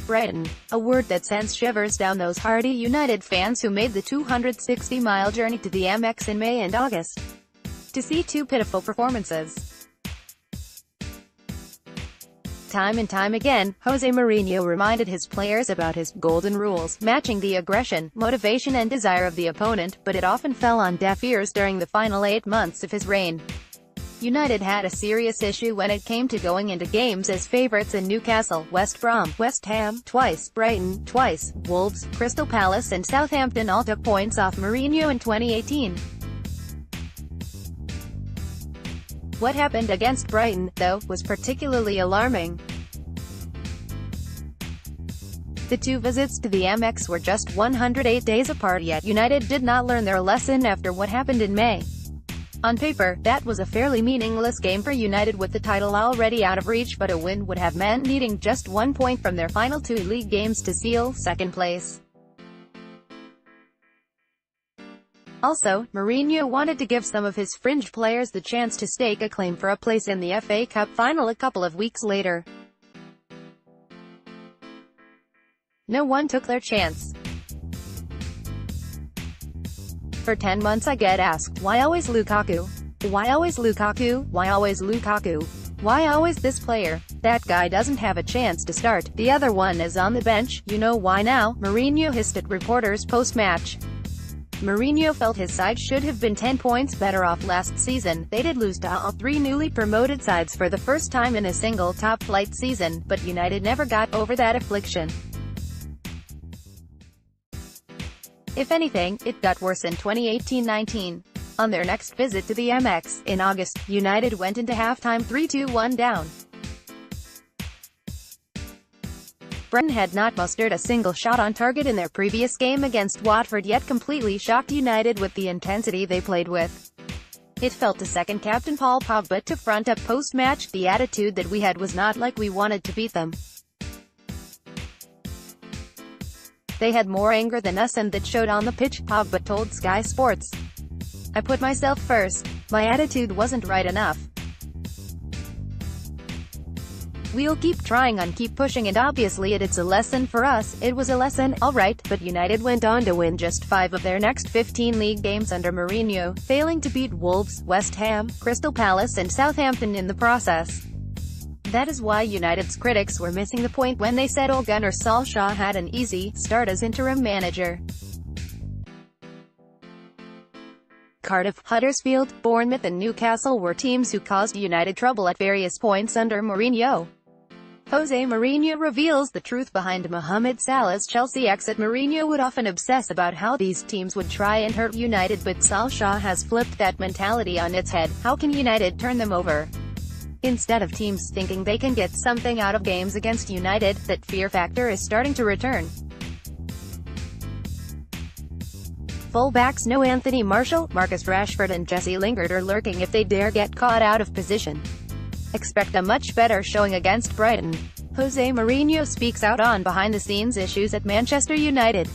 Brighton, a word that sends shivers down those hardy United fans who made the 260-mile journey to the Amex in May and August to see two pitiful performances. Time and time again, Jose Mourinho reminded his players about his golden rules, matching the aggression, motivation and desire of the opponent, but it often fell on deaf ears during the final 8 months of his reign. United had a serious issue when it came to going into games as favourites in Newcastle, Brom, West Ham, twice, Brighton, twice, Wolves, Crystal Palace and Southampton all took points off Mourinho in 2018. What happened against Brighton, though, was particularly alarming. The two visits to the Amex were just 108 days apart, yet United did not learn their lesson after what happened in May. On paper, that was a fairly meaningless game for United with the title already out of reach, but a win would have meant needing just 1 point from their final 2 league games to seal second place. Also, Mourinho wanted to give some of his fringe players the chance to stake a claim for a place in the FA Cup final a couple of weeks later. No one took their chance. For 10 months I get asked, why always Lukaku? Why always Lukaku? Why always Lukaku? Why always this player? That guy doesn't have a chance to start, the other one is on the bench, you know why now? Mourinho hissed at reporters post-match. Mourinho felt his side should have been 10 points better off last season. They did lose to all 3 newly promoted sides for the first time in a single top-flight season, but United never got over that affliction. If anything, it got worse in 2018-19. On their next visit to the Amex, in August, United went into halftime 3-1 down. Brighton had not mustered a single shot on target in their previous game against Watford, yet completely shocked United with the intensity they played with. It felt to second captain Paul Pogba to front up post-match, the attitude that we had was not like we wanted to beat them. They had more anger than us and that showed on the pitch, Pogba told Sky Sports. I put myself first. My attitude wasn't right enough. We'll keep trying and keep pushing, and obviously it's a lesson for us. It was a lesson, alright, but United went on to win just 5 of their next 15 league games under Mourinho, failing to beat Wolves, West Ham, Crystal Palace and Southampton in the process. That is why United's critics were missing the point when they said Ole Gunnar Solskjaer had an easy start as interim manager. Cardiff, Huddersfield, Bournemouth and Newcastle were teams who caused United trouble at various points under Mourinho. Jose Mourinho reveals the truth behind Mohamed Salah's Chelsea exit. Mourinho would often obsess about how these teams would try and hurt United, but Solskjaer has flipped that mentality on its head. How can United turn them over? Instead of teams thinking they can get something out of games against United, that fear factor is starting to return. Fullbacks no Anthony Martial, Marcus Rashford and Jesse Lingard are lurking if they dare get caught out of position. Expect a much better showing against Brighton. Jose Mourinho speaks out on behind-the-scenes issues at Manchester United.